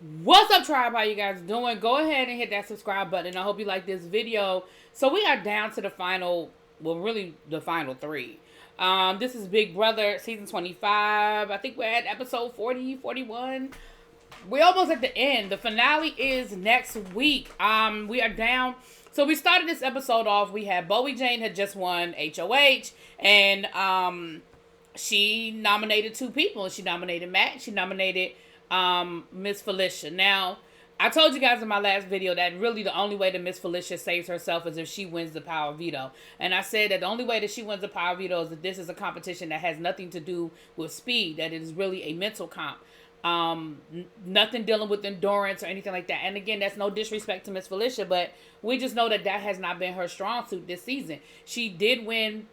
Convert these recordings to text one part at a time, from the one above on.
What's up, tribe? How you guys doing? Go ahead and hit that subscribe button. I hope you like this video. So we are down to the final, well, really the final three. This is Big Brother season 25. I think we're at episode 40, 41. We're almost at the end. The finale is next week. We are down. So we started this episode off. We had Bowie Jane had just won HOH, and she nominated two people. She nominated Matt. She nominated Miss Felicia. Now, I told you guys in my last video that really the only way that Miss Felicia saves herself is if she wins the power veto. And I said that the only way that she wins the power veto is that this is a competition that has nothing to do with speed, that it is really a mental comp. Nothing dealing with endurance or anything like that. And again, that's no disrespect to Miss Felicia, but we just know that that has not been her strong suit this season. She did win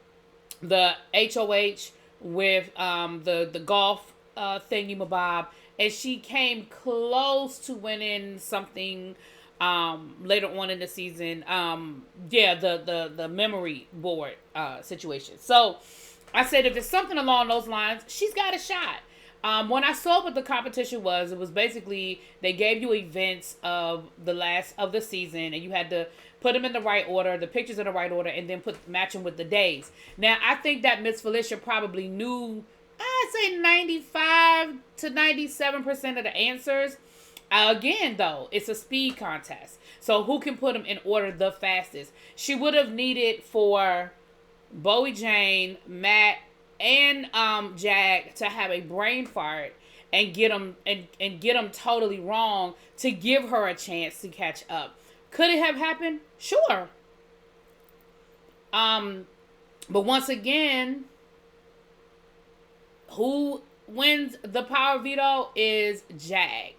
the HOH with the golf thingy-mabob, and she came close to winning something later on in the season. The memory board situation. So I said if it's something along those lines, she's got a shot. When I saw what the competition was, it was basically they gave you events of the last of the season, and you had to put them in the right order, the pictures in the right order, and then match them with the days. Now, I think that Miss Felicia probably knew, I'd say 95 to 97% of the answers. Again, though, it's a speed contest. So who can put them in order the fastest? She would have needed for Bowie Jane, Matt, and Jag to have a brain fart and get them and get them totally wrong to give her a chance to catch up. Could it have happened? Sure. But once again, who wins the power veto is Jag.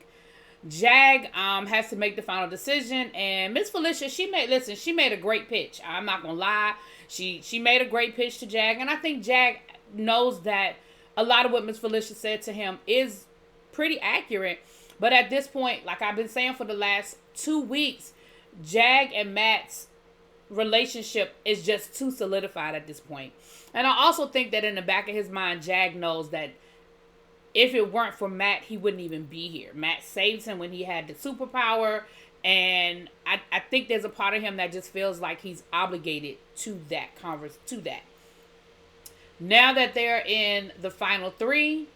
Jag has to make the final decision, and Miss Felicia, she made a great pitch. I'm not gonna lie. She made a great pitch to Jag, and I think Jag knows that a lot of what Miss Felicia said to him is pretty accurate. But at this point, like I've been saying for the last 2 weeks, Jag and Matt's relationship is just too solidified at this point. And I also think that in the back of his mind, Jag knows that if it weren't for Matt, he wouldn't even be here. Matt saves him when he had the superpower, and I think there's a part of him that just feels like he's obligated to that Now that they're in the final three,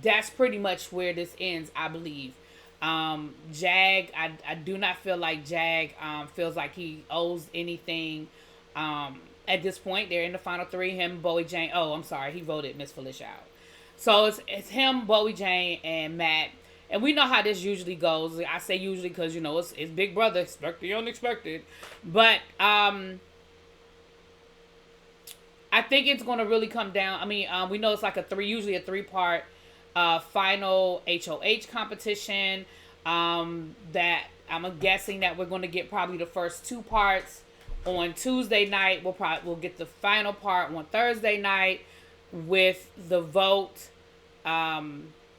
that's pretty much where this ends, I believe. Jag, I do not feel like Jag feels like he owes anything at this point. They're in the final three, him, Bowie Jane. Oh, I'm sorry, he voted Miss Felicia out. So it's him, Bowie Jane, and Matt. And we know how this usually goes. I say usually because, you know, it's Big Brother, expect the unexpected. But I think it's going to really come down. I mean, we know it's like usually a three-part final HOH competition. That I'm guessing that we're going to get probably the first 2 parts on Tuesday night. We'll get the final part on Thursday night with the vote.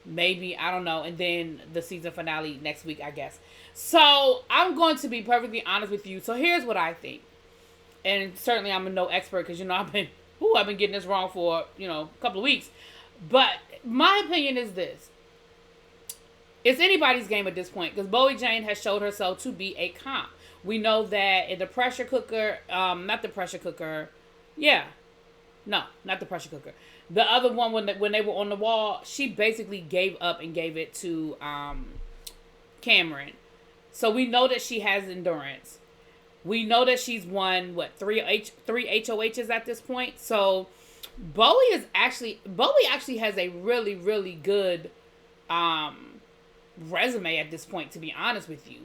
Maybe, I don't know, and then the season finale next week, I guess. So I'm going to be perfectly honest with you. So here's what I think, and certainly I'm no expert because, you know, I've been getting this wrong for, you know, a couple of weeks. But my opinion is this. It's anybody's game at this point because Bowie Jane has showed herself to be a comp. We know that in the pressure cooker, not the pressure cooker. Yeah. No, not the pressure cooker. The other one, when they were on the wall, she basically gave up and gave it to Cameron. So we know that she has endurance. We know that she's won, three HOHs at this point. So Bowie actually has a really, really good resume at this point, to be honest with you.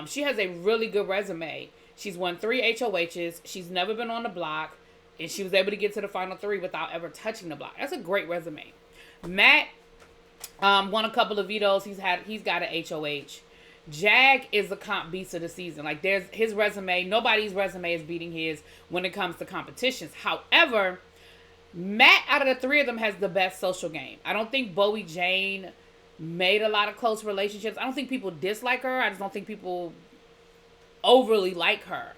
She has a really good resume. She's won 3 HOHs. She's never been on the block. And she was able to get to the final 3 without ever touching the block. That's a great resume. Matt won a couple of vetoes. He's got an HOH. Jag is the comp beast of the season. Like, there's his resume. Nobody's resume is beating his when it comes to competitions. However, Matt, out of the 3 of them, has the best social game. I don't think Bowie Jane made a lot of close relationships. I don't think people dislike her. I just don't think people overly like her.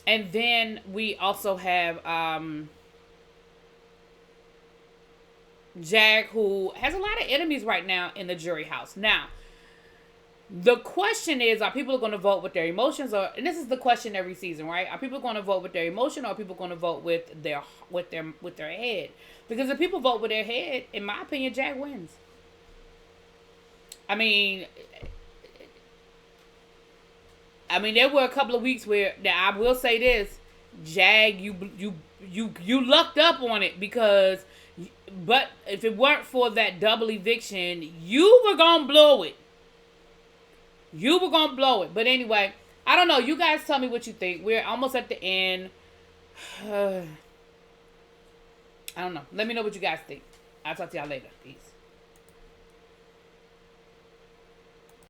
And then we also have Jag, who has a lot of enemies right now in the jury house. Now, the question is, are people going to vote with their emotions, or, and this is the question every season, right? Are people going to vote with their emotion, or are people going to vote with their head? Because if people vote with their head, in my opinion, Jag wins. I mean, there were a couple of weeks where, now I will say this, Jag, you lucked up on it, because, but if it weren't for that double eviction, you were gonna blow it. You were gonna blow it. But anyway, I don't know. You guys tell me what you think. We're almost at the end. I don't know. Let me know what you guys think. I'll talk to y'all later. Peace.